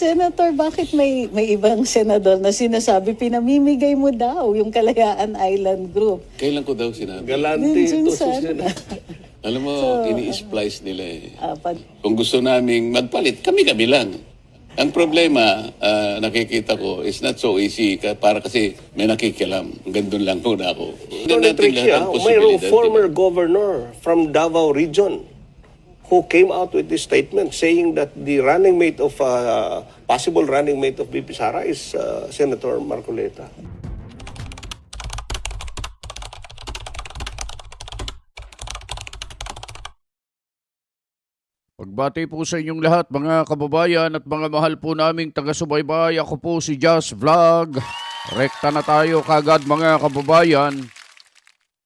Senator, bakit may ibang senador na sinasabi pinamimigay mo daw yung Kalayaan Island Group? Kailan ko daw sinabi? Galante ito Minsan. Alam mo, ini-splice nila eh. Pag Kung gusto naming magpalit, kami-kami lang. Ang problema, nakikita ko, is not so easy para kasi may nakikialam. Hanggang doon lang muna ako. Tony Tricia, mayroong former governor from Davao region who came out with this statement saying that the running mate of, possible running mate of BP Sara is Senator Marcoleta. Pagbati po sa inyong lahat mga kababayan at mga mahal po naming taga-subaybay. Ako po si Just Vlog. Rekta na tayo kagad mga kababayan.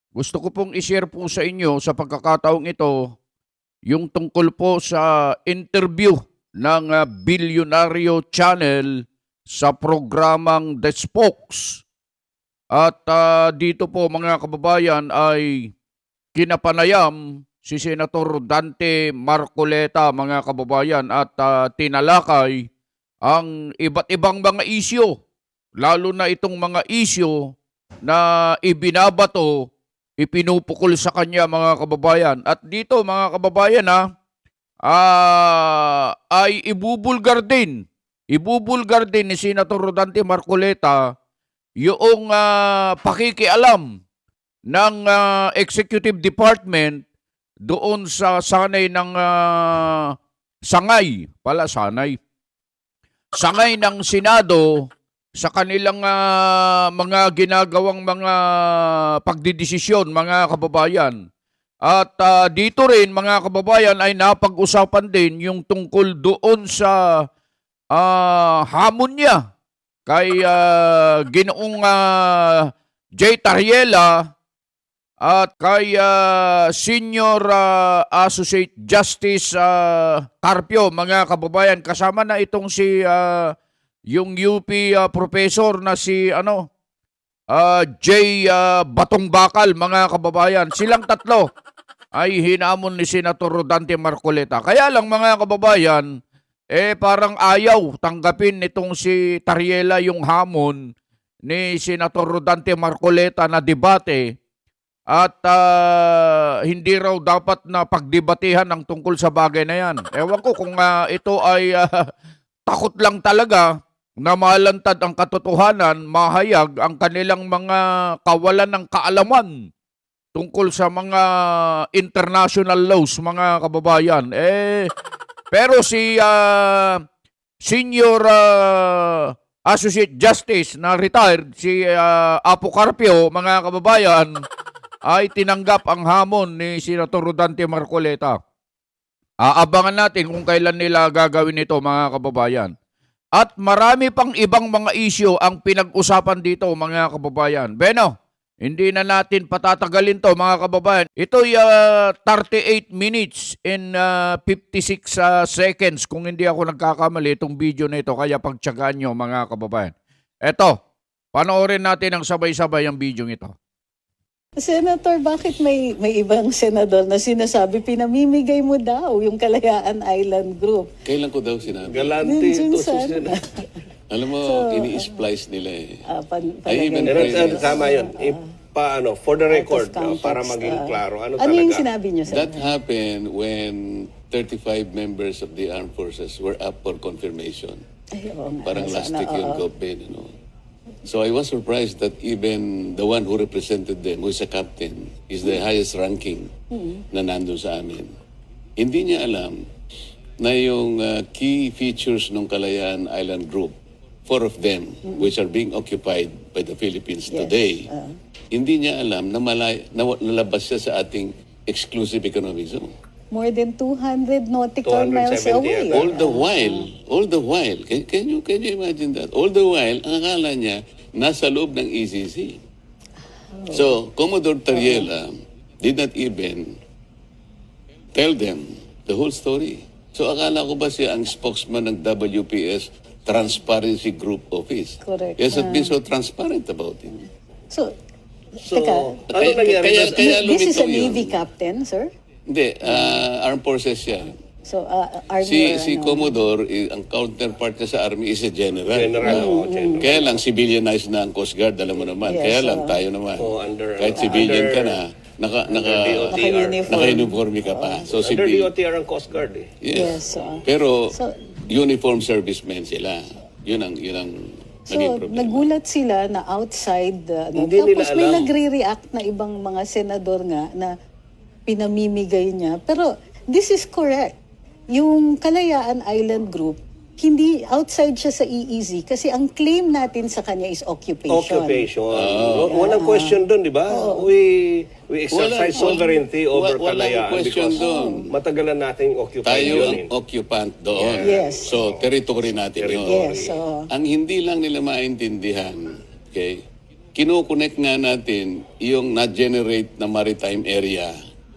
Gusto ko pong i-share po sa inyo sa pagkakataong ito yung tungkol po sa interview ng Bilyonaryo Channel sa programang The Spokes. At dito po mga kababayan ay kinapanayam si Senator Dante Marcoleta mga kababayan at tinalakay ang iba't ibang mga isyu, lalo na itong mga isyu na ibinabato, ipinupukol sa kanya mga kababayan. At dito mga kababayan ay ibubulgar din ni Senator Dante Marcoleta yung pakikialam ng Executive Department doon sa sangay ng sangay ng Senado sa kanilang mga ginagawang mga pagdidesisyon mga kababayan. At dito rin mga kababayan ay napag-usapan din yung tungkol doon sa hamon niya kay Ginoong J. Tariela at kay Senior Associate Justice Carpio mga kababayan, kasama na itong si yung UP professor na si J. Batong Bakal mga kababayan. Silang tatlo ay hinamon ni Senator Dante Marcoleta. Kaya lang mga kababayan, parang ayaw tanggapin nitong si Tariela yung hamon ni Senator Dante Marcoleta na debate. At hindi raw dapat na pagdebatehan ang tungkol sa bagay na yan. Ewan ko kung ito ay takot lang talaga na malantad ang katotohanan, mahayag ang kanilang mga kawalan ng kaalaman tungkol sa mga international laws, mga kababayan. Pero si Senior Associate Justice na retired, si Apo Carpio, mga kababayan, ay tinanggap ang hamon ni Senator Dante Marcoleta. Aabangan natin kung kailan nila gagawin ito mga kababayan. At marami pang ibang mga isyu ang pinag-usapan dito mga kababayan. Beno, hindi na natin patatagalin to mga kababayan. Ito'y 38 minutes and 56 seconds kung hindi ako nagkakamali itong video na ito. Kaya pagtsagaan nyo mga kababayan. Eto, panoorin natin ang sabay-sabay ang video ito. Senator, bakit may ibang senador na sinasabi pinamimigay mo daw yung Kalayaan Island Group? Kailan ko daw sinabi? Galante ito Minsan. Alam mo, ini-splice nila eh. Tama yun. For the record, context, para maging klaro, ano yung talaga? sinabi niyo, sir? That happened when 35 members of the armed forces were up for confirmation. Ay, oo nga. Parang last Sana, week yung campaign, So I was surprised that even the one who represented them, who is a captain, is the highest ranking na nandun sa amin. Hindi niya alam na yung key features ng Kalayaan Island Group, 4 of them, which are being occupied by the Philippines today, hindi niya alam na nalabas siya sa ating exclusive economic zone. More than 200 nautical miles 270 away. All the while, can you imagine that? All the while, ang akala niya, nasa loob ng ECC. So, Commodore Tariela did not even tell them the whole story. So, akala ko ba siya ang spokesman ng WPS Transparency Group Office? Correct. He has not been so transparent about it. So, So, teka, ano nangyari? Kaya this is a lumitaw yun. Navy captain, sir? Hindi, armed forces siya. So, Army Si or ano? Commodore, ang counterpart niya sa Army is a general. General, general. Kaya lang, civilianized na ang Coast Guard, alam mo naman. Yes, Kaya lang, tayo naman. Kahit civilian ka na, naka-uniforme ka pa. So, Under DOTR ang Coast Guard eh. Yes. Pero, So- uniform servicemen sila. Yun ang So, naging problema. nagulat sila na outside, Hindi nila tapos may alam. nagre-react na ibang mga senador nga na pinamimigay niya. Pero this is correct. Yung Kalayaan Island Group, hindi outside siya sa EEZ kasi ang claim natin sa kanya is occupation. Walang question doon, di ba? We exercise Wala- sovereignty over walang Kalayaan question because doon. matagalan nating occupy Tayo yun ang eh. occupant doon. Yes. So, territory natin yun. Yes, oo. Ang hindi lang nila maintindihan, okay, kinokonek nga natin yung na-generate na maritime area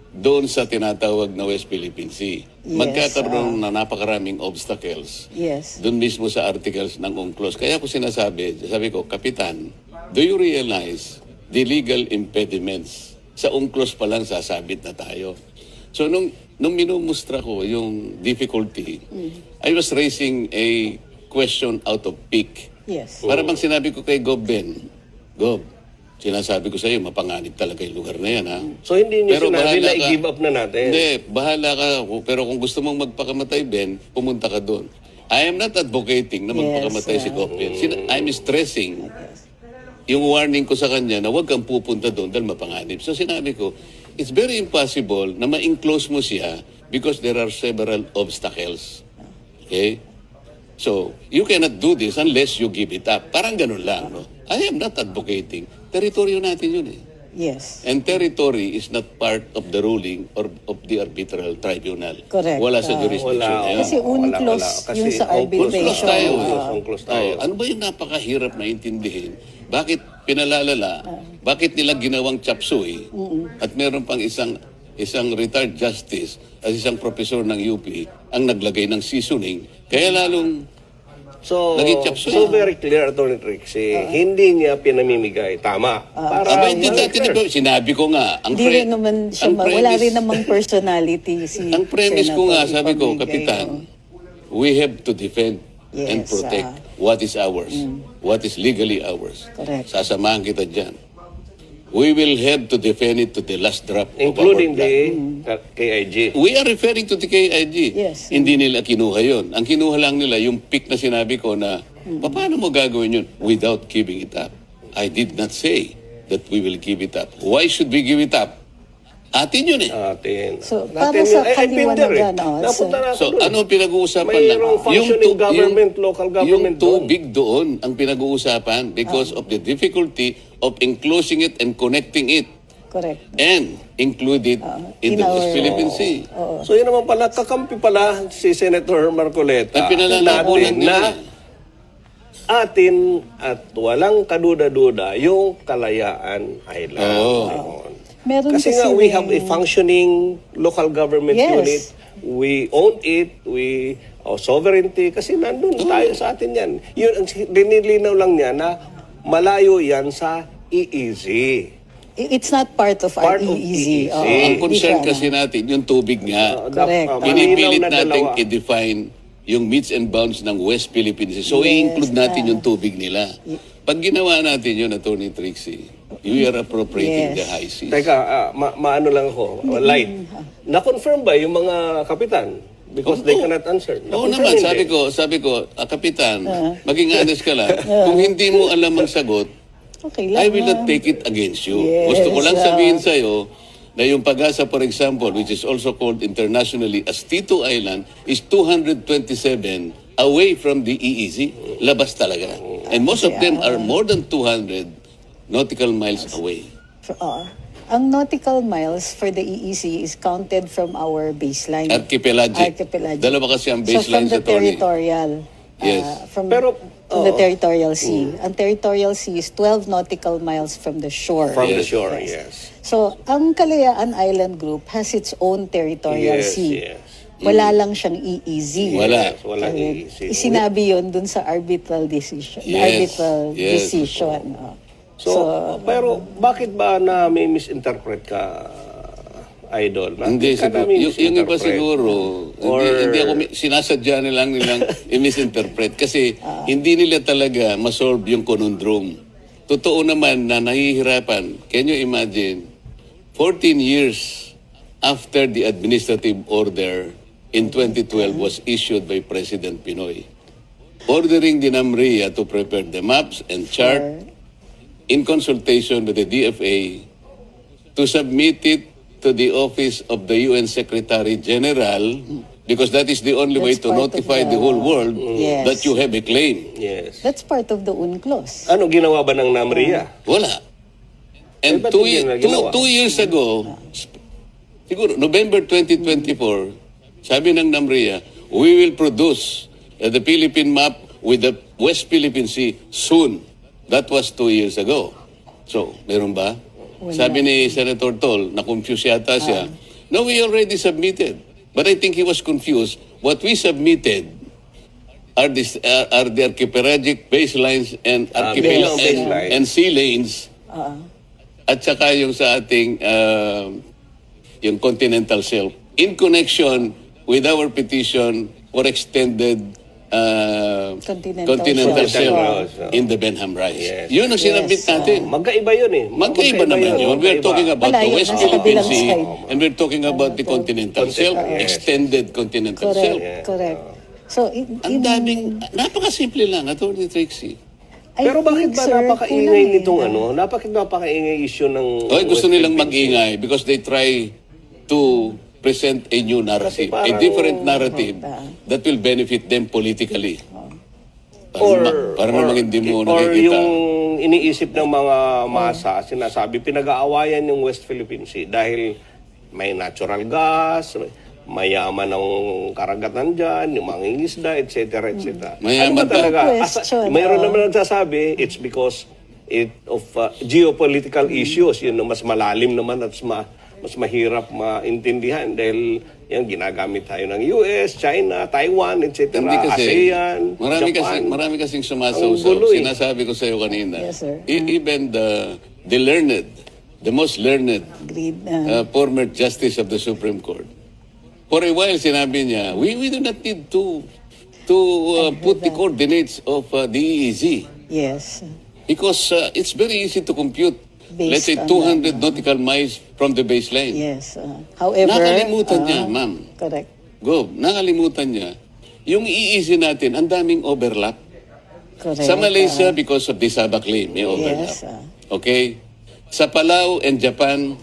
doon sa tinatawag na West Philippine Sea. Magkakaroon na napakaraming obstacles Yes. doon mismo sa articles ng UNCLOS. Kaya ko sabi ko, Kapitan, do you realize the legal impediments? Sa UNCLOS pa lang sasabit na tayo. So nung minumustra ko yung difficulty, I was raising a question out of pique. Yes. Para bang sinabi ko kay Gob Ben, Gob, sinasabi ko sa iyo, mapanganib talaga yung lugar na yan, ha? So hindi niyo Pero sinabi bahala na ka. i-give up na natin. Hindi, bahala ka. Pero kung gusto mong magpakamatay, Ben, pumunta ka doon. I am not advocating na magpakamatay si Gob Ben. I'm stressing yung warning ko sa kanya na huwag kang pupunta doon dahil mapanganib. So sinabi ko, it's very impossible na ma-enclose mo siya because there are several obstacles. Okay? So, you cannot do this unless you give it up. Parang ganun lang, no? I am not advocating. Teritoryo natin yun eh. Yes. And territory is not part of the ruling or of the arbitral tribunal. Correct. Wala sa jurisdiction na yun. Kasi UNCLOS yung sa arbitration. tayo. UNCLOS tayo. Ano ba yung napakahirap na intindihin? Bakit pinalalala? Bakit nila ginawang chapsuy? At meron pang isang retired justice at isang professor ng UP ang naglagay ng seasoning. Kaya lalong naging chapsuy. So very clear, Atty. Trixie, hindi niya pinamimigay. Tama. Aba, hindi natin iba. Sinabi ko nga. Hindi rin naman siya, wala rin namang personality si Ang premise ko nga, Senator sabi ko, Ipamigay. Kapitan, we have to defend and Yes, protect what is ours, what is legally ours. Correct. Sasamahan kita dyan. We will have to defend it to the last drop Including of our the blood. KIG. We are referring to the KIG. Yes. Hindi nila kinuha yun. Ang kinuha lang nila, yung pick na sinabi ko na, paano mo gagawin yun without giving it up? I did not say that we will give it up. Why should we give it up? Atin yun eh. Atin. So, Natin para sa yun. I've been there kaliwanagan, Napunta na ako So, doon. ano pinag-uusapan lang? Mayroong functioning government, local government Yung tubig doon ang pinag-uusapan because of the difficulty of enclosing it and connecting it Correct. and included in in the our- West Philippine Sea. So yun naman pala, kakampi pala si Senator Marcoleta At pinalalakulan natin nila. na atin at walang kaduda-duda yung Kalayaan Island. Oo. Meron Kasi nga, we have a ring- functioning local government Yes. unit. We own it. Sovereignty. Kasi nandun tayo sa atin yan. Yun, ang dinilinaw lang niya na malayo yan sa EEZ. It's not part of Part our of EEZ. EEZ. Oo, Ang hindi concern siya, kasi natin, yung tubig nga, Correct. pinipilit malinaw na natin dalawa. i-define yung meets and bounds ng West Philippine Sea. So, Yes, i-include natin yung tubig nila. Pag ginawa natin yun, Atty. Trixie, we are appropriating Yes. the high seas. Teka, maano lang ako, light. Na-confirm ba yung mga kapitan? Because they cannot answer. Oo Na-confirm naman, hindi? sabi ko, Kapitan, maging honest ka lang. Kung hindi mo alam ang sagot, Okay lang. I will not take it against you. Yes, Gusto ko lang sabihin sa'yo na yung Pag-asa, for example, which is also called internationally as Tito Island, is 227 away from the EEZ. Labas talaga. And most of them are more than 200 nautical miles away. Ang nautical miles for the EEZ is counted from our baseline. Archipelagic. Dalawa kasi ang baseline so from the sa Tony. territorial. Yes. From the oo. territorial sea. Ang territorial sea is 12 nautical miles from the shore. From the Yes. shore, yes. So, ang Kalayaan Island Group has its own territorial Yes, sea. yes. Wala lang siyang EEZ. Wala. Yes, walang Correct. EEZ. Isinabi yun dun sa arbitral decision. Yes, Arbitral yes. decision. So, pero bakit ba na may misinterpret ka, Idol. Hindi, Bakit ka siguro, namin yung iba misinterpret? siguro, hindi ako, sinasadya nilang i-misinterpret kasi hindi nila talaga masolve yung conundrum. Totoo naman na nahihirapan. Can you imagine, 14 years after the administrative order in 2012 was issued by President Pinoy, ordering the NAMRIA to prepare the maps and chart in consultation with the DFA to submit it to the office of the UN Secretary General because that is the only way That's to part of notify the the- whole world Yes. that you have a claim. Yes. That's part of the UNCLOS. Ano ginawa ba ng NAMRIA? Wala. And ba't hindi na ginawa? two years ago, siguro November 2024, sabi ng NAMRIA, we will produce the Philippine map with the West Philippine Sea soon. That was 2 years ago. So, meron ba? Sabi ni Senator Tol, na-confuse yata siya. No, we already submitted. But I think he was confused. What we submitted are the archipelagic baselines and Yes. Baselines. and sea lanes. At saka yung sa ating yung continental shelf in connection with our petition for extended Continental shelf shelf. in the Benham Rise. Yes. Yun ang sinabit Yes, natin. Magkaiba yun eh. Magkaiba naman yun. We're talking about the Malayo West na sa Philippine kabilang Sea side. and we're talking about the continental shelf, Yes. extended continental shelf. Correct, correct. So, Ang daming, napakasimple lang, Atty. Trixie. Pero bakit ba napakaingay nitong ano? Bakit napakaingay issue ng... Oy, gusto West nilang Philippine Sea? mag-ingay because they try to present a new narrative, Kasi parang- a different narrative that will benefit them politically. Para namang hindi mo or nakikita. yung iniisip ng mga masa, sinasabi, pinag-aawayan yung West Philippine Sea dahil may natural gas, mayaman ang karagatan dyan, yung mga isda, etc. etc. Mayaman Ano ba talaga? Question, Mayroon naman nagsasabi, it's because of geopolitical issues, yun na mas malalim naman at mas mahirap maintindihan dahil yan ginagamit tayo ng US, China, Taiwan, etc. Hindi kasi, ASEAN, Japan. marami kasing Ang sumasawsaw. gulo eh. Sinasabi ko sa iyo kanina. Yes, sir. Even the learned, the most learned Agreed. former justice of the Supreme Court, for a while sinabi niya, we do not need to put the coordinates of the EEZ Yes. because it's very easy to compute. Based Let's say on 200 nautical miles from the baseline. Yes. However, Nakalimutan niya, ma'am. correct. Go, nakalimutan niya. Yung EEZ natin, ang daming overlap. Correct. Sa Malaysia, because of the Sabah claim, may overlap. Yes. Okay? Sa Palau and Japan,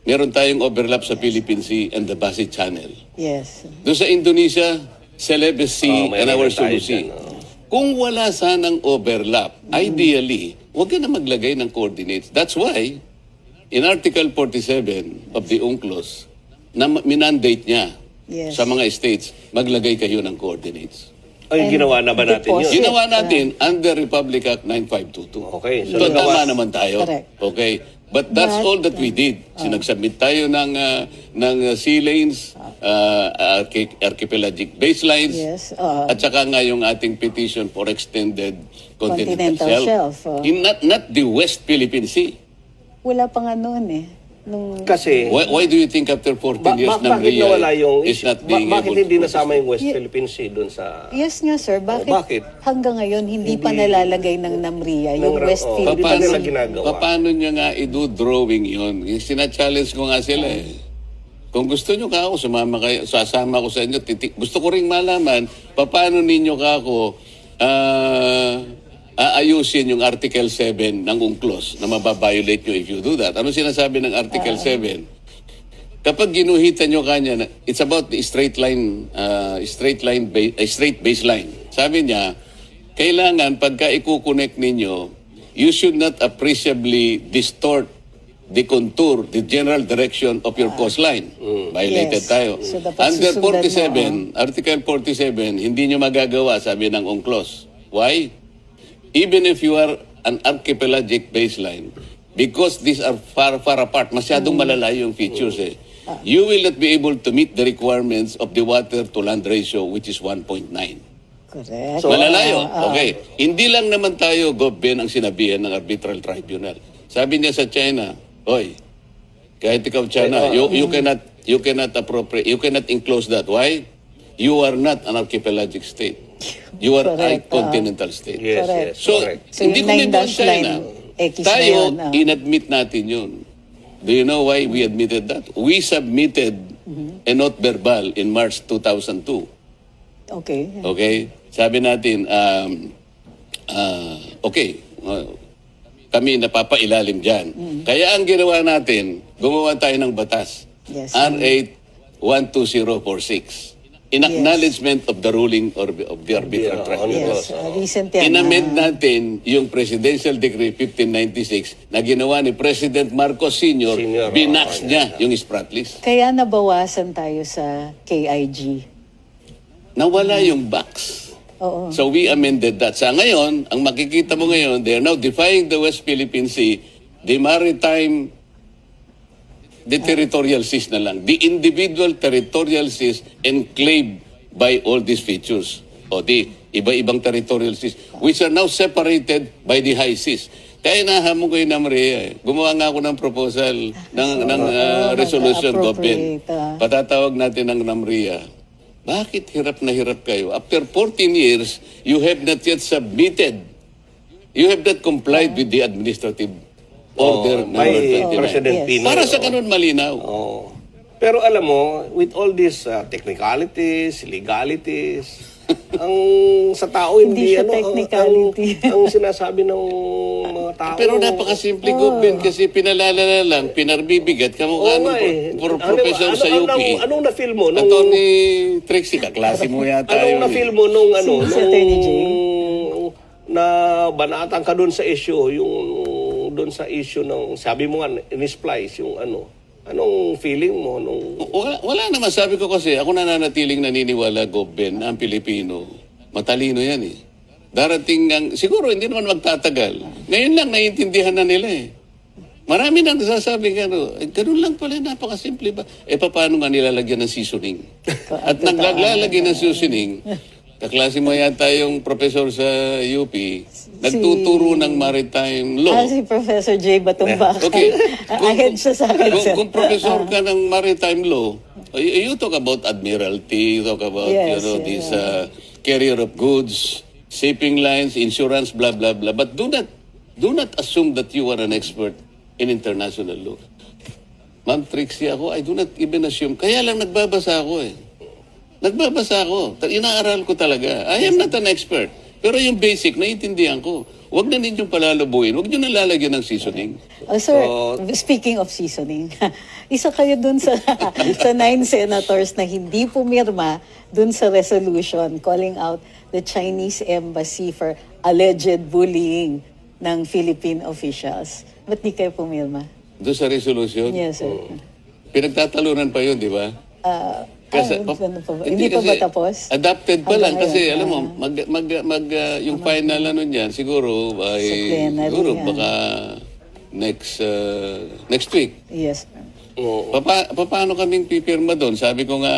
meron tayong overlap sa Philippine Sea and the Basi Channel. Yes. Doon sa Indonesia, Celebes Sea and mayroon our tayo Sulu Sea. dyan, oh. Kung wala sanang overlap, ideally, huwag ka na maglagay ng coordinates. That's why, in Article 47 of the UNCLOS, na minandate niya Yes. sa mga states, maglagay kayo ng coordinates. Ay, ginawa na ba natin yun? deposit. Ginawa natin under Republic Act 9522. Okay, so So, nagawa- tama naman tayo. Correct. Okay. But that's But, all that we did. Sinagsubmit tayo ng sea lanes, archipelagic baselines, Yes, at saka nga yung ating petition for extended continental Continental shelf. shelf, Not the West Philippine Sea. Wala pa nga noon eh. Nung, Kasi, Why do you think after 14 years ng bakit nawala yung... is not being bakit able hindi to nasama yung West Yeah. Philippine Sea doon sa... yes nga sir, bakit, bakit? hanggang ngayon hindi pa nalalagay ng NAMRIA yung Ng- West oh, Philippine paano nila Sea? ginagawa? Paano nyo nga i-do-drawing yun? Sina-challenge ko nga sila eh. Kung gusto nyo ka ako, sasama ko sa inyo. Gusto ko ring malaman, paano ninyo ka ako aayusin yung Article 7 ng UNCLOS na mababiolate nyo if you do that. Ano sinasabi ng Article 7? Kapag ginuhitan nyo kanya, it's about the straight baseline. Sabi niya, kailangan pagka i-connect ninyo, you should not appreciably distort the contour, the general direction of your coastline. Violated Yes. tayo. So, dapat Under susundan 47, Article 47, hindi nyo magagawa, sabi ng UNCLOS. Why? Even if you are an archipelagic baseline, because these are far apart, masyadong malalayo yung features eh. You will not be able to meet the requirements of the water-to-land ratio, which is 1.9. Correct. So, Malalayo. Okay. Hindi lang naman tayo, Gob Ben, ang sinabihan ng arbitral tribunal. Sabi niya sa China, oy, Kahit ikaw, China, you cannot appropriate, you cannot enclose that. Why? You are not an archipelagic state. You are a Correct, continental state. Yes, Correct. yes, So, correct. So hindi yung ko 9 may dash China. line, X na Tayo, yun, inadmit natin yun. Do you know why we admitted that? We submitted a note verbal in March 2002. Okay. Okay? Sabi natin, kami napapailalim dyan. Kaya ang ginawa natin, gumawa tayo ng batas. Yes. R8 12046. In acknowledgement of the ruling or of the arbitral tribunal. Yes, recent yan. Inamend natin yung Presidential Decree 1596 na ginawa ni President Marcos Sr. Senior, Binax niya yung Spratlys. Kaya nabawasan tayo sa KIG. Nawala yung box. Oo. So we amended that. Sa ngayon, ang makikita mo ngayon, they are now defying the West Philippine Sea, the maritime, the territorial seas na lang. The individual territorial seas enclaved by all these features. O the iba-ibang territorial seas, which are now separated by the high seas. Kaya nahamon ko yung Maria. Gumawa nga ako ng proposal ng resolution, mag-appropriate, Government. Patatawag natin ng Namria. Bakit hirap na hirap kayo? After 14 years, you have not yet submitted. You have not complied with the administrative order number By 29. President Yes. Pinoy. Para sa ganun malinaw. Oo. Pero alam mo, with all these technicalities, legalities, ang sa tao Hindi hindi, siya technicality. ang sinasabi ng mga tao. Pero napakasimple, Government, kasi pinalalala lang, pinarbibigat, kamukha Oo ng nga eh. professor sa UP. Anong na-feel mo? Nung, Attorney Trixie, kaklase mo yata anong yun. na-feel mo nung Si Attorney Jay? na banatan ka doon sa issue, doon sa issue ng, sabi mo nga, in-splice, yung anong feeling mo nung... Wala naman. Sabi ko kasi, ako nananatiling naniniwala, Government, na ang Pilipino, matalino yan eh. Darating ang, siguro hindi naman magtatagal. Ngayon lang, naiintindihan na nila eh. Marami nang nasasabi ganun lang pala, napakasimple ba? Paano nga nilalagyan ng seasoning? At naglalagay ng seasoning, kaklase mo yata yung professor sa UP, nagtuturo ng maritime law. Si Professor J. Batumbaka. Okay. Ahead siya sa akin, sir. Kung professor ka ng maritime law, you talk about admiralty, you talk about Yes, this carrier of goods, shipping lines, insurance, blah blah blah. But do not assume that you are an expert in international law. Ma'am Trixie, I do not even assume. Kaya lang nagbabasa ako eh. Nagbabasa ako. Inaaral ko talaga. I am not an expert. Pero yung basic, naiintindihan ko. Huwag na ninyong palalabuin. Huwag nyo na lalagyan ng seasoning. Sir, speaking of seasoning, isa kayo dun sa 9 senators na hindi pumirma dun sa resolution calling out the Chinese embassy for alleged bullying ng Philippine officials. Ba't di kayo pumirma? Doon sa resolution, Yes, sir. pinagtatalunan pa yun, di ba? Hindi pa ba tapos? Adapted pa lang Hanggang kasi ngayon, alam mo yung final niyan siguro Sa plenary, siguro baka next week. Yes. Paano kaming pipirma doon? Sabi ko nga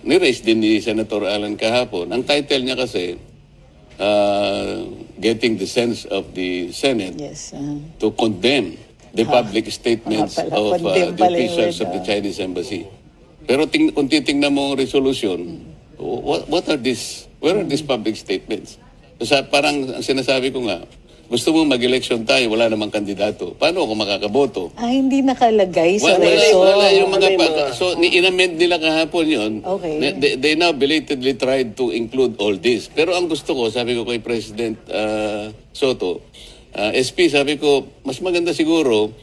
ni-raise din ni Senator Alan kahapon. Ang title niya kasi getting the sense of the Senate Yes. to condemn the public statements of condemn the pala yung officials word, of the Chinese embassy. Pero kung titingnan mo ang resolution, what are these? Where are these public statements? So, parang ang sinasabi ko nga, gusto mo mag-election tayo, wala namang kandidato. Paano ako makakaboto? Hindi nakalagay sa Wala yung mga... mga- So, inamend nila kahapon yun. Okay. They now belatedly tried to include all this. Pero ang gusto ko, sabi ko kay President Soto, SP, sabi ko, mas maganda siguro,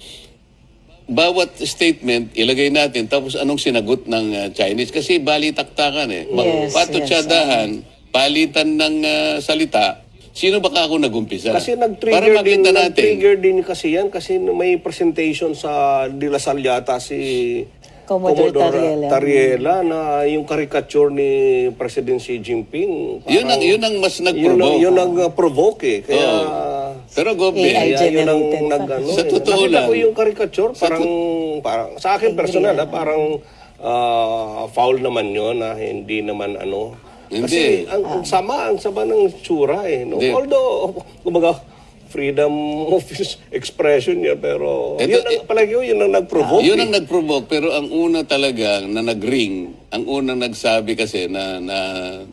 bawat statement, ilagay natin, tapos anong sinagot ng Chinese. Kasi balitaktakan eh. Yes, Patutsadahan, palitan ng salita, sino baka ako nagumpisa? Kasi Para nag-trigger din, makita natin. nag-trigger din kasi yan kasi may presentation sa De La Salle yata si Commodore Tariela na yung caricature ni President Xi Jinping. Yun ang mas nag-provoke. Yun ang provoke eh. Kaya Pero Gobe, AI kaya yun ang generated pa. Sa totoo nakita lang. ko yung caricature parang sa akin personal parang foul naman yun na hindi naman Kasi Hindi. ang sama ng tsura eh. No? Hindi. Although, kumbaga, freedom of expression niya, pero Ito, yun ang palagi yun ang nag-provoke. Yun ang nag-provoke, pero ang una talaga na nag-ring, ang unang nagsabi kasi na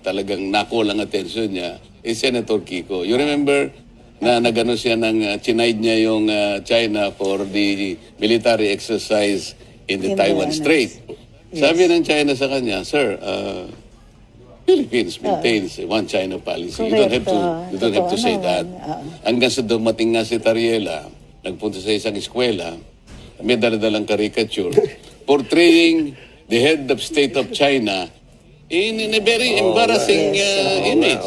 talagang nakulang attention niya is Senator Kiko. You remember na nagano siya chinaid niya yung China for the military exercise in the In Taiwan the- Strait. Sabi ng China sa kanya, Sir, Philippines maintains a one China policy. You don't have to Totoo say naman. that. Hanggang sa dumating nga si Tariela, nagpunta sa isang eskwela, may daladalang caricature, portraying the head of state of China in a very embarrassing image.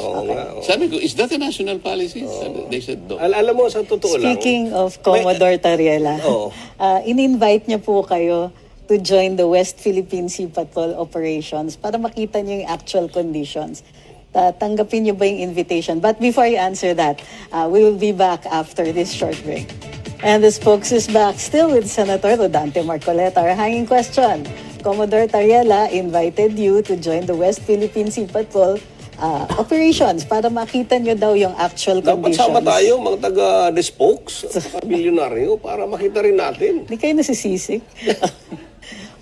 Sabi ko, is that a national policy? They said, no. Alam mo, sa totoo lang, Speaking of Commodore Tariela, Oo. in-invite niya po kayo to join the West Philippine Sea Patrol operations para makita niyo yung actual conditions. Tanggapin niyo ba yung invitation? But before you answer that, we will be back after this short break. And the spokes is back still with Senator Rodante Marcoleta. Our hanging question, Commodore Tariela invited you to join the West Philippine Sea Patrol operations para makita niyo daw yung actual dapat conditions. sama tayo, mga taga-the spokes, milyonaryo, para makita rin natin. Hindi kayo nasisisik.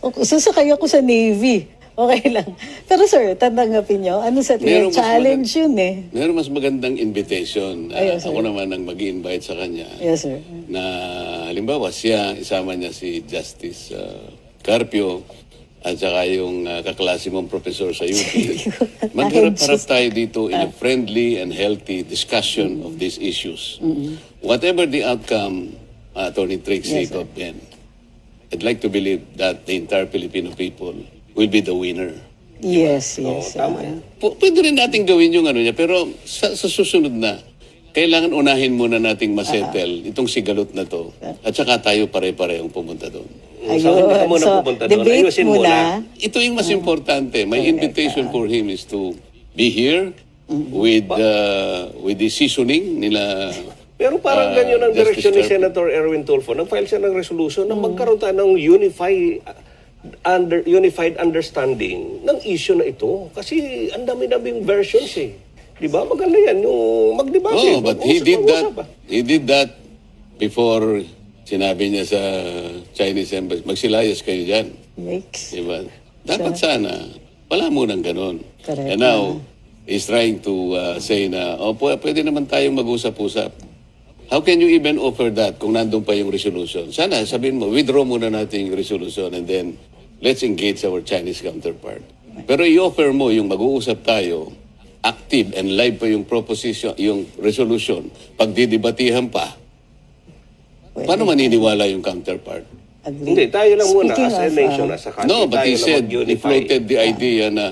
O, susakay ako sa Navy. Okay lang. Pero sir, tanggapin nyo, ano sa Meron mas challenge yun eh. Meron mas magandang invitation. Yes, sir. Ako naman ang mag-invite sa kanya. Yes, sir. Na halimbawa siya, isama niya si Justice Carpio at saka yung kaklase mong professor sa UP. Magharap-harap tayo dito in a friendly and healthy discussion of these issues. Whatever the outcome, Attorney Trixie Yes, sir. Ben, I'd like to believe that the entire Filipino people will be the winner. Yes, yes. Tama yan. Pwede rin natin gawin yung ano niya, pero sa susunod na, kailangan unahin muna nating masettle itong sigalot na to. At saka tayo pare-parehong pumunta doon. Saan ka muna pupunta doon? debate Ayusin mo na. Ito yung mas importante. My invitation for him is to be here with the seasoning nila. Pero parang ganyan ang Justice direksyon ni Carpio. Senator Erwin Tulfo. Nag-file siya ng resolution na magkaroon tayo ng unified understanding ng issue na ito. Kasi ang dami-daming versions eh. Di ba? Maganda yan. Yung magdebate. Oh, but he did that before sinabi niya sa Chinese embassy, magsilayas kayo dyan. Makes. Diba? Dapat sana, wala munang ganun. Correct. And now, he's trying to say na, pwede naman tayong mag-usap-usap. How can you even offer that kung nandun pa yung resolution? Sana, sabihin mo, withdraw muna natin yung resolution and then let's engage our Chinese counterpart. Pero i-offer mo yung mag-uusap tayo, active and live pa yung proposition, yung resolution, pagdidibatihan pa, paano maniniwala yung counterpart? Agree. Hindi, tayo lang muna Speaking as a of, nation, as a country. No, but he tayo na said, he mag-unify. floated the idea na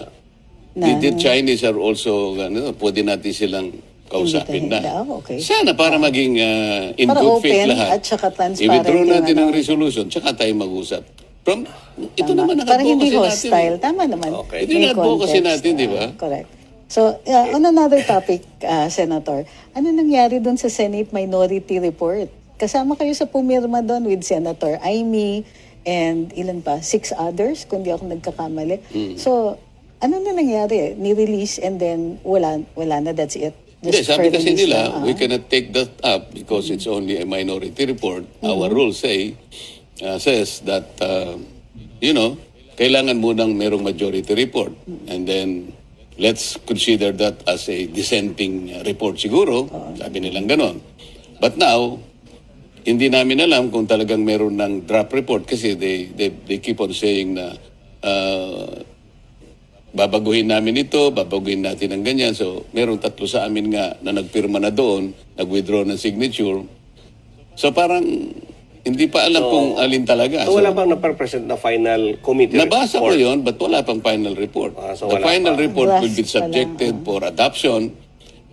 the Chinese are also, pwede natin silang kausapin na. Okay. Sana para maging in Para good faith open lahat. at saka transparent I-withdraw yung natin ano. ang resolution, tsaka tayo mag-usap. Ito Tama. naman Parang hindi naka-advocacy hostile. natin. Tama naman. Okay. Hindi May na-advocacy context. natin, di ba? Correct. So, on another topic, Senator, ano nangyari doon sa Senate Minority Report? Kasama kayo sa pumirma doon with Senator Amy and ilan pa? 6 others, kung di ako nagkakamali. So, ano na nangyari? Ni-release and then wala na, that's it. Hindi, Just sabi for kasi release nila, lang, we cannot take that up because it's only a minority report. Our rules says that, kailangan munang merong majority report. And then, let's consider that as a dissenting report siguro. Sabi nilang ganon. But now, hindi namin alam kung talagang meron ng draft report kasi they keep on saying na babaguhin namin ito, babaguhin natin ang ganyan. So, meron 3 sa amin nga na nagpirma na doon, nag-withdraw ng signature. So, parang hindi pa alam kung alin talaga. So, wala pang napapresent na final committee Nabasa ko report. yon but wala pang final report. So The wala final pa. report will be Draft pa lang, subjected for adoption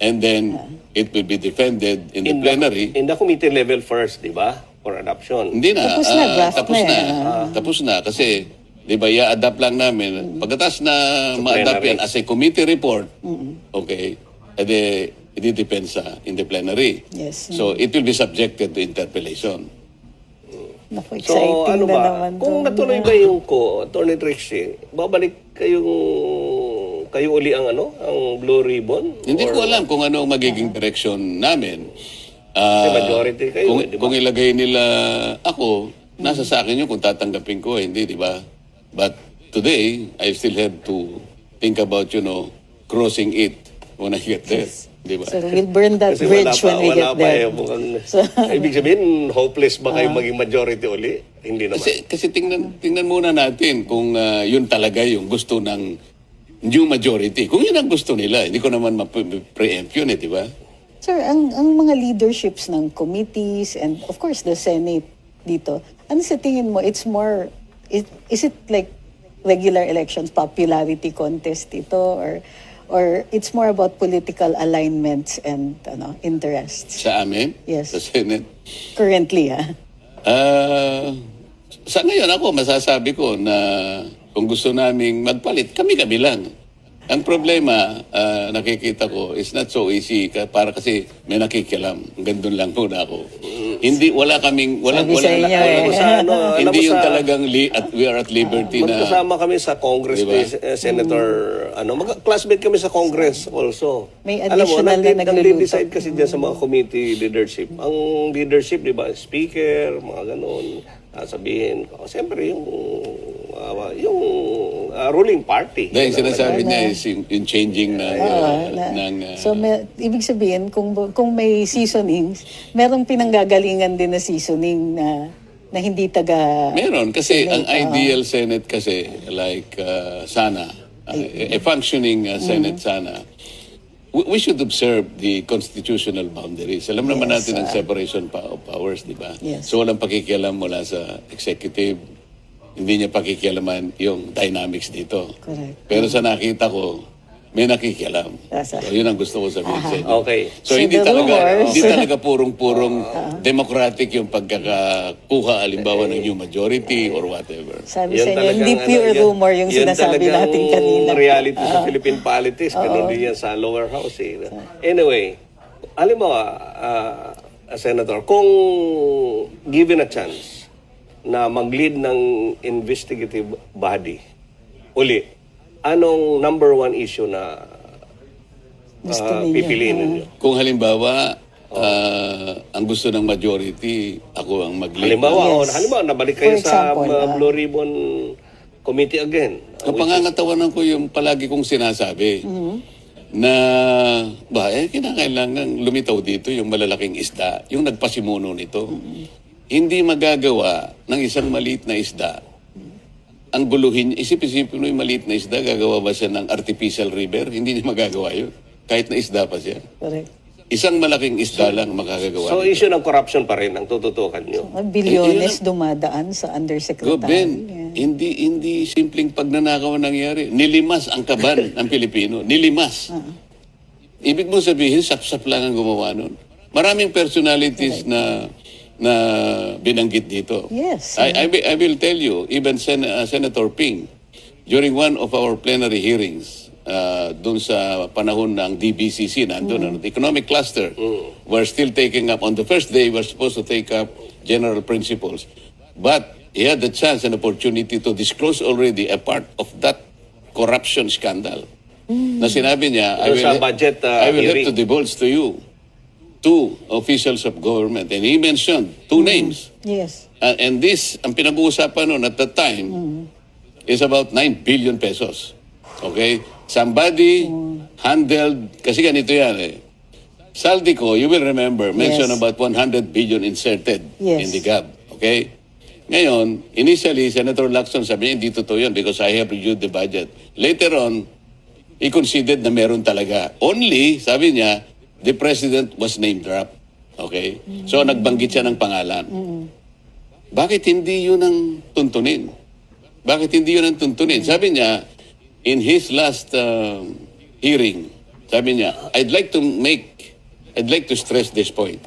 and then it will be defended in the plenary. In the committee level first, di ba? For adoption. Hindi na. Tapos na, draft tapos na na. eh. Tapos na. Kasi, di ba, i-adapt lang namin. Pagkatas na ma-adapt plenary. yan as a committee report, okay, edi depends in the plenary. Yes. So, it will be subjected to interpellation. Naku, So, exciting ano na ba? naman Kung doon. natuloy ba yung Attorney Trixie, babalik kayo uli ang ang Blue Ribbon? Hindi Or- ko alam kung ano ang magiging direction namin. Kasi majority kayo, kung, di ba? kung ilagay nila ako, nasa sa akin yun kung tatanggapin ko, hindi, di ba? But today, I still have to think about, crossing it when I get there. Di ba? So we'll burn that Kasi bridge when we wala get pa there. mukhang, So- ibig sabihin, hopeless ba kayo maging majority uli? Hindi naman. Kasi tingnan muna natin kung yun talaga yung gusto ng new majority. Kung yun ang gusto nila, hindi ko naman ma-preempt yun, di ba? Sir, ang mga leaderships ng committees and of course the Senate dito, ano sa tingin mo, is it like regular elections, popularity contest ito, or it's more about political alignments and interests? Sa amin, Yes. sa Senate. Currently, Sa ngayon ako, masasabi ko na kung gusto naming magpalit, kami-kami lang. Ang problema, nakikita ko, is not so easy para kasi may nakikialam. Gandun lang muna ako. Hindi, wala kaming, Sabi sa inyo, Alam mo sa ano, alam hindi mo yung sa- talagang we are at liberty na. Magkasama kami sa Congress Diba? ni Senator, classmate kami sa Congress also. May Alam mo, additional na nagluluto. decide kasi dyan sa mga committee leadership. Ang leadership, di ba, speaker, mga ganun, sabihin, siyempre yung ruling party. Dahil sinasabi niya is yung changing So, ibig sabihin, kung may seasonings, merong pinanggagalingan din na seasoning na hindi taga... Meron, kasi ang Senate, ideal Senate kasi, like sana, a functioning Senate sana, we should observe the constitutional boundaries. Alam naman natin ang separation of powers, di ba? Yes. So walang pakikialam mula sa executive, hindi niya pakikialaman yung dynamics dito. Correct. Pero sa nakita ko, may nakikialam. Asa. So, yun ang gusto ko sabihin sa inyo. Okay. So, So, hindi the rumors- talaga purong-purong democratic yung pagkakakuha, halimbawa ng new majority or whatever. Sabi Yan sa inyo, talagang, hindi pure rumor yung yan sinasabi talagang natin kanina. reality sa Philippine politics. Ganun din yan sa lower house. Anyway, halimbawa, Senator, kung given a chance na mag-lead ng investigative body, uli, anong number one issue na Gusto ninyo. pipiliin ninyo? Kung halimbawa, ang gusto ng majority, ako ang mag-lead. Halimbawa, Yes. nabalik kayo For sa example, Blue Ribbon Committee again. Ang pangangatawanan ko yung palagi kong sinasabi na kinakailangan lumitaw dito yung malalaking isda, yung nagpasimuno nito. Hindi magagawa ng isang maliit na isda. Ang guluhin, isip-isipin mo yung maliit na isda, gagawa ba siya ng artificial river? Hindi niya magagawa yun. Kahit na isda pa siya. Correct. Isang malaking isda lang makakagawa So, nito. issue ng corruption pa rin ang tututukan nyo. Bilyones dumadaan sa undersecretary. Go, Ben, hindi simpleng pagnanakaw ang nangyari. Nilimas ang kaban ng Pilipino. Nilimas. Ibig mo sabihin, sap-sap lang ang gumawa nun. Maraming personalities na binanggit dito. Yes. I will tell you, even Senator Ping, during one of our plenary hearings, doon sa panahon ng DBCC, nandun, the economic cluster, we're still taking up, on the first day, we're supposed to take up general principles. But he had the chance and opportunity to disclose already a part of that corruption scandal. Na sinabi niya, Sa budget I will have hearing. to divulge to you two officials of government. And he mentioned two names. Yes. And this, ang pinag-uusapan noon at that time, is about 9 billion pesos. Okay? Somebody handled, kasi ganito yan eh. Saldico, you will remember, mentioned Yes. about 100 billion inserted Yes. in the GAB. Okay? Ngayon, initially, Senator Lacson sabi niya, hindi totoo yun because I have reviewed the budget. Later on, he conceded na meron talaga. Only, sabi niya, the president was name dropped. Okay? So, nagbanggit siya ng pangalan. Bakit hindi yun ang tuntunin? Bakit hindi yun ang tuntunin? Sabi niya, in his last hearing, sabi niya, I'd like to stress this point.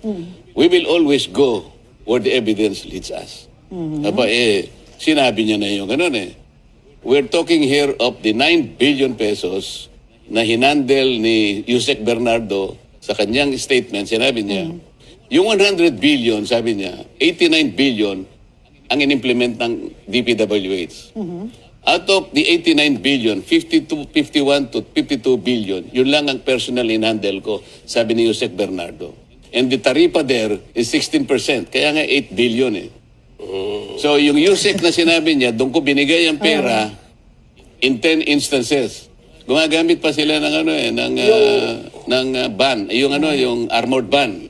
We will always go where the evidence leads us. Aba, sinabi niya na yung ganun eh. We're talking here of the 9 billion pesos na hinandel ni Yusek Bernardo sa kanyang statement. Sinabi niya, yung 100 billion, sabi niya, 89 billion ang in-implement ng DPWH. Out of the 89 billion, 51 to 52 billion, yun lang ang personal in-handle ko, sabi ni Yusek Bernardo. And the taripa there is 16%. Kaya nga 8 billion eh. So yung USEC na sinabi niya, doon ko binigay ang pera in 10 instances. Gumagamit pa sila ng ano eh, ng ban, yung armored ban.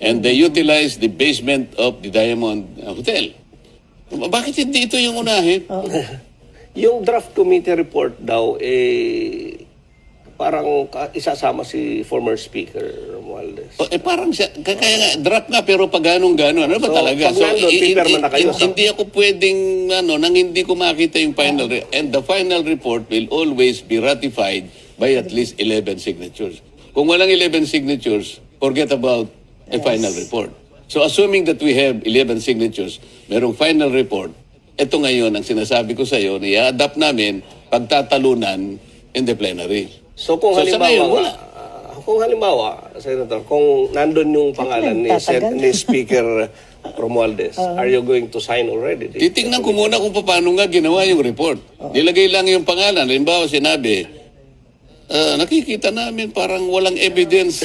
And they utilize the basement of the Diamond Hotel. Bakit hindi ito yung unahin? Yung draft committee report daw, parang isasama si former Speaker Romualdez. Parang siya, kaya nga, draft nga, pero pag ganun-ganon, ano ba So, talaga? pag nandun, pipirma na kayo. Hindi ako pwedeng, nang hindi ko makita yung final, and the final report will always be ratified by at least 11 signatures. Kung walang 11 signatures, forget about a final report. So assuming that we have 11 signatures, merong final report, ito ngayon ang sinasabi ko sa iyo, i-adapt namin pagtatalunan in the plenary. So kung So, sa ngayon, halimbawa, Senator, kung nandun yung pangalan ni Speaker Romualdez, are you going to sign already? Titingnan ko muna kung paano nga ginawa yung report. Nilagay lang yung pangalan. Halimbawa, sinabi, nakikita namin parang walang evidence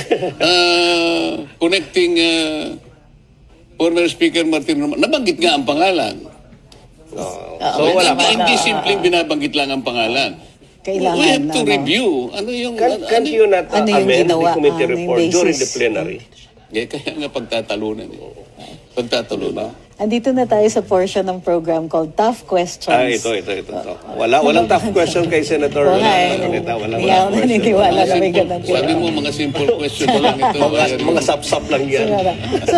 connecting former Speaker Martin Romualdez. Nabanggit nga ang pangalan. So wala pa. Hindi simpleng binabanggit lang ang pangalan. Kailangan, We have to review. Ano yung... Can't you not ano yung amend the ginawa, committee ano yung report during the basis? plenary? Kaya nga pagtatalunan. Pagtatalunan. Andito na tayo sa portion ng program called Tough Questions. Ito. Walang tough question kay Senator. Oo nga eh. Walang Hindi ako tough question. naniniwala na may ganun. Sabi mo, mga simple question lang ito. Mga sap-sap lang yan. So,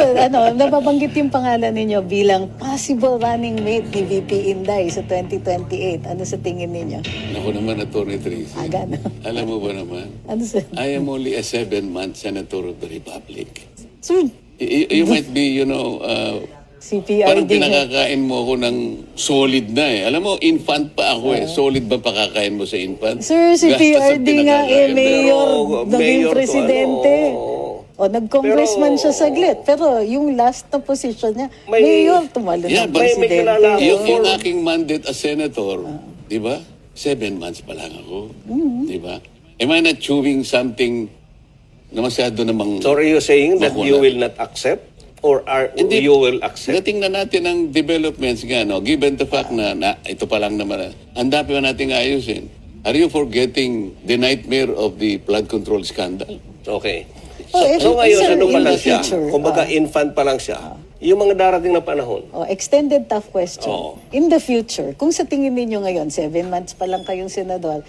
nababanggit yung pangalan ninyo bilang possible running mate ni VP Inday sa 2028. Ano sa tingin ninyo? Ako naman, Atty. Tracy. Gano? Alam mo ba naman, Ano sa... I am only a 7-month senator of the Republic. Sir, You might be, parang CPRD nga. pinakakain mo ako ng solid na eh. Alam mo, infant pa ako eh. Solid ba pakakain mo sa infant? Sir, si Gastos ang PRD nga pinakakain. mayor, naging mayor to presidente. ano. O, nag-congressman Pero- siya saglit. Pero yung last na position niya, May- mayor, tumalo Yeah, ng but may presidente. kilala ako. Yung aking mandate as senator, di ba? 7 months pa lang ako. Di ba? Am I not chewing something na masyado namang... So are you saying that you Makulat. will not accept? Or Hindi. you will accept? Tingnan natin ang developments nga, no? Given the fact na ito pa lang naman, ang dami pa nating ayusin. Are you forgetting the nightmare of the flood control scandal? Okay. Oh, So ngayon, sir, ano pa in lang the siya? future, Kumbaga, infant pa lang siya. Yung mga darating na panahon. Extended tough question. Oo. In the future, kung sa tingin ninyo ngayon, 7 months pa lang kayong senador,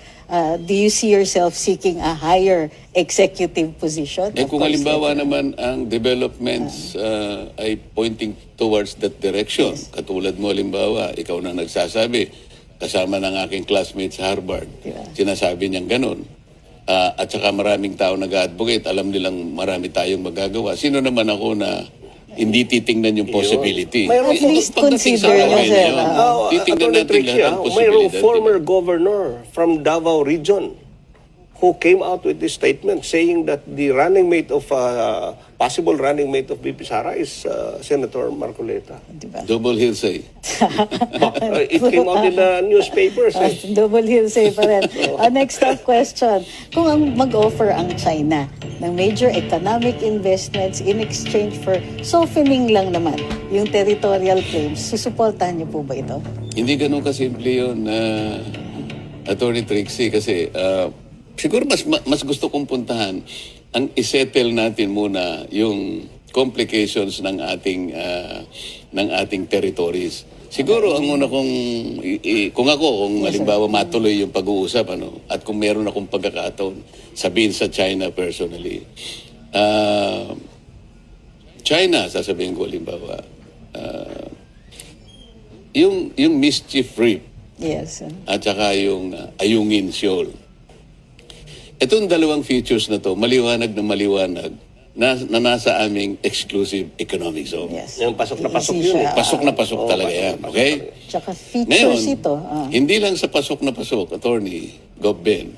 do you see yourself seeking a higher executive position? Eh Of kung course, halimbawa naman ang developments ay pointing towards that direction, katulad mo halimbawa, ikaw na nagsasabi, kasama ng aking classmates sa Harvard, sinasabi niyang ganun. At saka maraming tao nag-advocate, alam nilang marami tayong magagawa. Sino naman ako na hindi titingnan yung possibility? Mayroon- At least Pagdating sa consider nyo, buhay na sir. yun, titingnan Attorney natin Trixie, lahat ng mayroong posibilidad. former governor from Davao Region who came out with this statement saying that the running mate of possible running mate of VP Sara is Senator Marcoleta. Diba? Double hearsay. It came out in the newspapers. Double hearsay pa rin. Next up question. Kung ang mag-offer ang China ng major economic investments in exchange for softening lang naman yung territorial claims, susuportahan niyo po ba ito? Hindi ganun kasimple yun, Attorney Trixie, kasi siguro mas gusto kong puntahan ang isettle natin muna yung complications ng ating territories. Siguro ang una kong kung halimbawa matuloy yung pag-uusap at kung meron akong pagkakataon sabihin sa China personally. China, sasabihin ko halimbawa, yung Mischief Reef Yes. at saka yung Ayungin Shoal. Itong dalawang features na to, maliwanag na nasa aming exclusive economic zone. Yes. Yung pasok na pasok Easy yun siya. Pasok na pasok talaga yan, okay? Tsaka features Ngayon, ito. hindi lang sa pasok na pasok, Attorney Gov. Ben,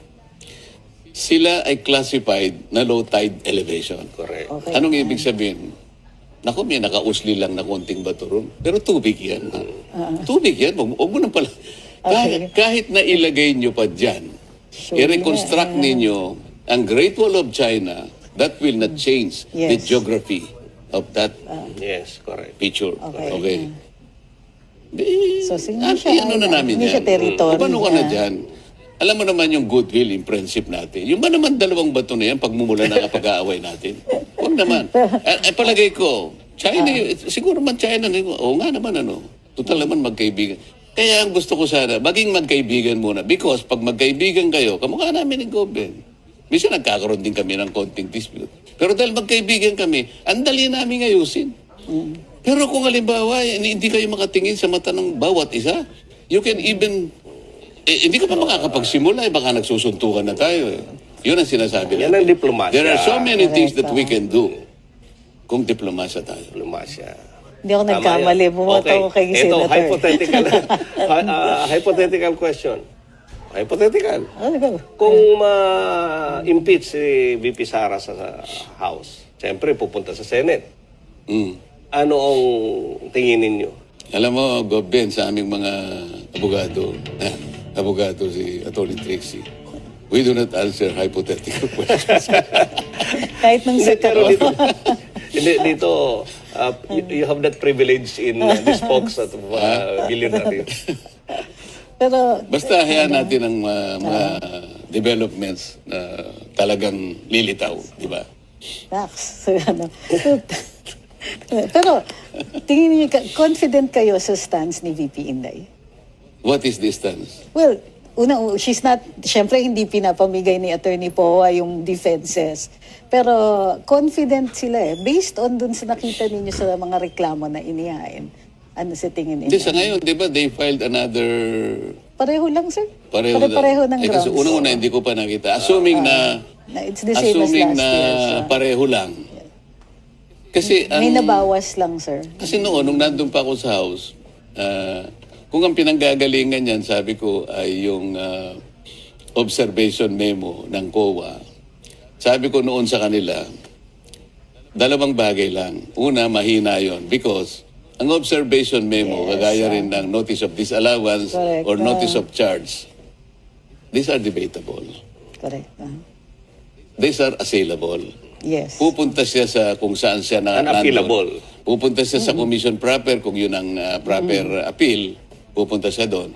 sila ay classified na low tide elevation. Correct. Okay. Anong ibig sabihin? Naku, may nakausli lang na konting bato ron. Pero tubig yan. Tubig yan. Huwag mo nang pala. Kahit na ilagay nyo pa dyan, Sure i-reconstruct ninyo ang Great Wall of China that will not change the Yes. geography of that Yes, correct. picture. Okay. Okay. So, hindi siya ano na island, namin hindi yan. siya territory Paano ka na niya. dyan? Alam mo naman yung goodwill in friendship natin. Yung ba naman dalawang bato na yan pagmumula na pag-aaway natin? Huwag naman. Palagay ko, China, siguro man China, oo nga naman ano. Total naman magkaibigan. Kaya ang gusto ko sana, maging magkaibigan muna. Because pag magkaibigan kayo, kamukha namin ni Goben. Minsan nagkakaroon din kami ng konting dispute. Pero dahil magkaibigan kami, ang dali namin ayusin. Pero kung halimbawa, hindi kayo makatingin sa mata ng bawat isa, you can even, hindi ka pa makakapagsimula, baka nagsusuntukan na tayo. Yun ang sinasabi Yan ang diplomasya. There are so many things that we can do kung diplomasya tayo. Diplomasya. Hindi ako Tama nagkamali. yan. Bumoto ako kay Ito, Senator. hypothetical, hypothetical question. Hypothetical. Ano ba? Kung ma-impeach si VP Sara sa House, siyempre pupunta sa Senate. Mm. Ano ang tingin ninyo? Alam mo, Goben, sa aming mga abogado si Atty. Trixie, we do not answer hypothetical questions. Kahit nung Hindi, sa pero dito, hindi, dito you have that privilege in this box at billionaire. Pero, Basta hayaan natin ang mga developments na talagang lilitaw, di ba? tax. So, ano. Pero, tingin niyo, confident kayo sa stance ni VP Inday? What is distance? Well, she's not, syempre hindi pinapamigay ni Attorney Poa yung defenses. Pero confident sila eh. Based on dun sa nakita ninyo sa mga reklamo na inihain. Ano sa tingin Hindi, ninyo? sa ngayon, di ba, they filed another... Pareho lang, sir. Pareho Pare-pareho ng Kasi grounds. unang-una, hindi ko pa nakita. Assuming na... It's the same as last year. So, pareho lang. Kasi may nabawas lang, sir. Kasi noon, nung nandun pa ako sa house, kung ang pinanggagalingan yan, sabi ko, ay yung observation memo ng COA. Sabi ko noon sa kanila, dalawang bagay lang. Una, mahina yon because ang observation memo, kagaya rin ng notice of disallowance Correct. or notice of charge, these are debatable. Correct. These are assailable. Yes. Pupunta siya sa kung saan siya na Unappealable. nandun. Pupunta siya sa commission proper kung yun ang proper appeal, pupunta siya doon.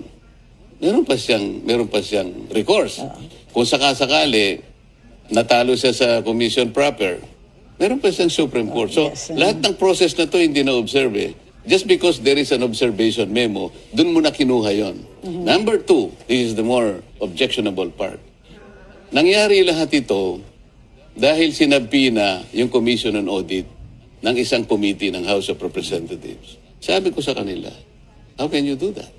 Meron pa siyang recourse. Kung sakasakali natalo siya sa commission proper, meron pa siyang Supreme Court. So, yes. lahat ng process na to hindi na-observe eh. Just because there is an observation memo, dun mo na kinuha yon. Number two, this is the more objectionable part. Nangyari lahat ito dahil sinabi na yung Commission on Audit ng isang committee ng House of Representatives. Sabi ko sa kanila, how can you do that?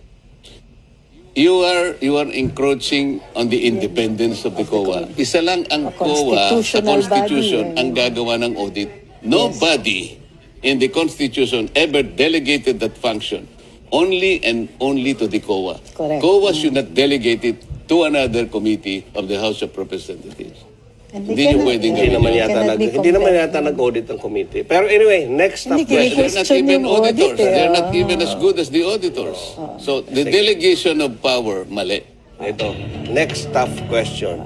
You are encroaching on the independence of the COA. Isa lang ang COA sa constitutional Constitution body, ang gagawa ng audit. Nobody in the Constitution ever delegated that function. Only and only to the COA. Correct. COA should not delegate it to another committee of the House of Representatives. And Hindi niyo pwedeng Hindi gawin naman yun. yata Cannot be hindi naman compared. yata nag-audit ng committee. Pero anyway, next Hindi, tough question. They're not Question even yung audit auditors. eh. They're not even as good as the auditors. So, the delegation of power, mali. Ito, next tough question.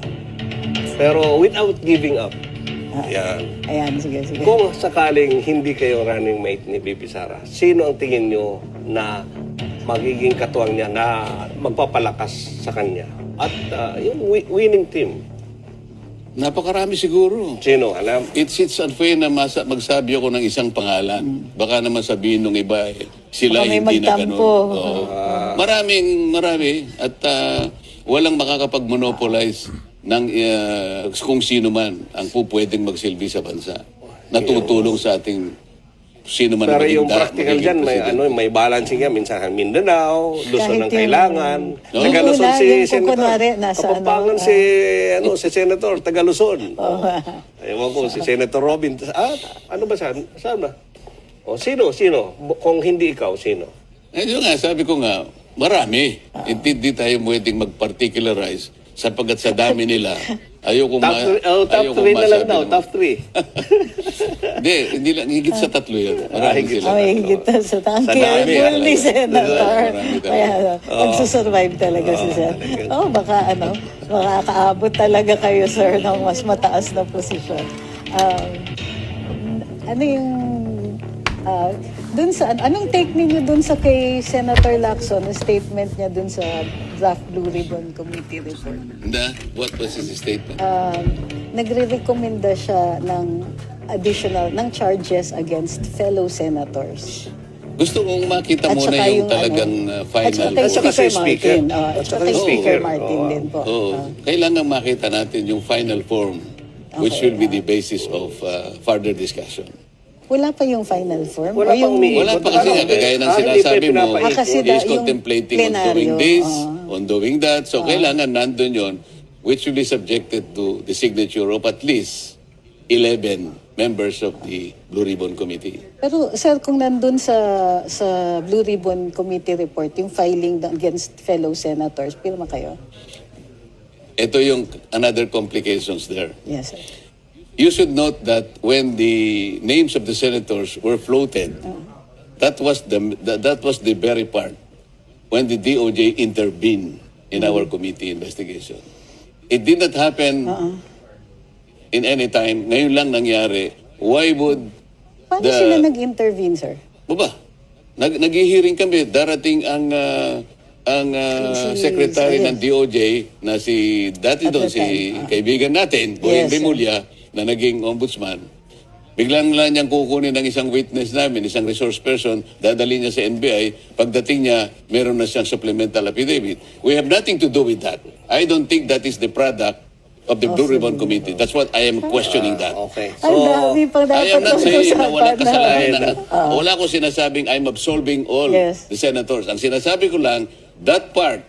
Pero without giving up. Yan. Ayan, sige, sige. Kung sakaling hindi kayo running mate ni Bibi Sara, sino ang tingin nyo na magiging katuwang niya na magpapalakas sa kanya? At yung winning team, Napakarami siguro. sino? Alam? It's unfair na magsabi ako ng isang pangalan. Baka naman sabihin ng iba, sila Baka may hindi na ganun. magtampo. Oo. Marami. At walang makakapag-monopolize ng kung sino man ang pwedeng magsilbi sa bansa. Natutulong sa ating sino man Pero maging yung practical magiging dyan, presidente. may balancing yan. Minsan Mindanao, Luzon Kahit ng yung- kailangan. No? Taga Luzon Yung si kung Senator. kunwari, nasa Kapampangan si Senator, taga Luzon. Ewan ko, si Senator Robin. Ano ba saan ba? O, sino? Kung hindi ikaw, sino? Yun nga, sabi ko nga, marami. Hindi tayo pwedeng mag-particularize sapagkat sa dami nila. Ayoko Top 3 na lang daw, top 3. Hindi lang, higit sa tatlo yun. Marami higit sila. Ay, higit na sa Sa dami, careful ni talaga. Senator. Marami talaga. Kaya, magsusurvive talaga si Senator. Baka makakaabot talaga kayo, sir, ng mas mataas na posisyon. Ano yung dun sa anong take ninyo dun sa kay Senator Lacson, na statement niya dun sa draft Blue Ribbon Committee report? What was his statement? Nagre-recommenda siya ng additional ng charges against fellow senators. Gusto kong makita At muna saka yung talagang at final. saka kay At saka Speaker si Speaker. Martin. At saka kay Speaker Martin din po. Kailangan makita natin yung final form, which Okay, will be the basis of further discussion. Wala pa yung final form? Wala O pang Wala pa kasi nga, kagaya ng sinasabi mo, Kasi he is yung contemplating on plenaryo, doing this, on doing that. So kailangan nandun yon, which will be subjected to the signature of at least 11 members of the Blue Ribbon Committee. Pero sir, kung nandun sa Blue Ribbon Committee report, yung filing against fellow senators, pirma kayo? Ito yung another complications there. Yes, sir. You should note that when the names of the senators were floated, that was the very part when the DOJ intervened in our committee investigation. It did not happen in any time. Ngayon lang nangyari. Why would Paano sila nag-intervene, sir? Baba, nag-hearing kami. Darating ang secretary ng DOJ na si dati At doon the si time, kaibigan natin, Boyeng Yes, sir. Remulla, na naging ombudsman. Biglang lang niyang kukunin ng isang witness namin, isang resource person, dadali niya sa NBI. Pagdating niya, meron na siyang supplemental affidavit. We have nothing to do with that. I don't think that is the product of the Blue Ribbon Committee. That's what I am questioning that. Okay. Ang dami pang dapat I am not saying na walang pag-usapan kasalanan. Wala ko sinasabing I'm absolving all Yes. the senators. Ang sinasabi ko lang, that part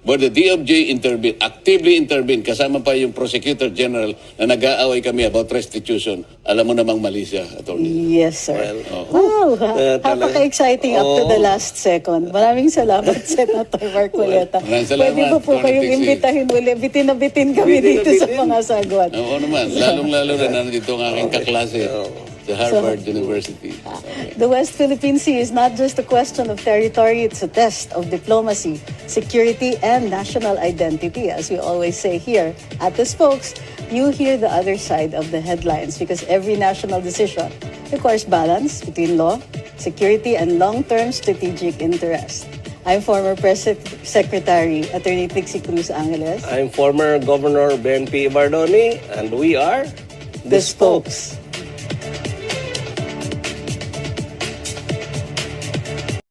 where the DOJ actively intervened, kasama pa yung Prosecutor General na nag-aaway kami about restitution, alam mo namang mali siya, Attorney. Yes, sir. Well, Wow, napaka-exciting up to the last second. Maraming salamat, Senator Marcoleta. Maraming salamat, Pwede ba po kayong Politics. imbitahin uli? Bitin na bitin kami Bitin na dito sa bitin. mga sagwan. Oo naman, lalong-lalo na nandito ang aking kaklase sa Harvard University. The West Philippine Sea is not just a question of territory, it's a test of diplomacy, security, and national identity. As we always say here at the Spokes, you hear the other side of the headlines because every national decision requires balance between law, security, and long-term strategic interest. I'm former Press Secretary Attorney Trixie Cruz Angeles. I'm former Governor Ben P. Bardoni, and we are The Spokes.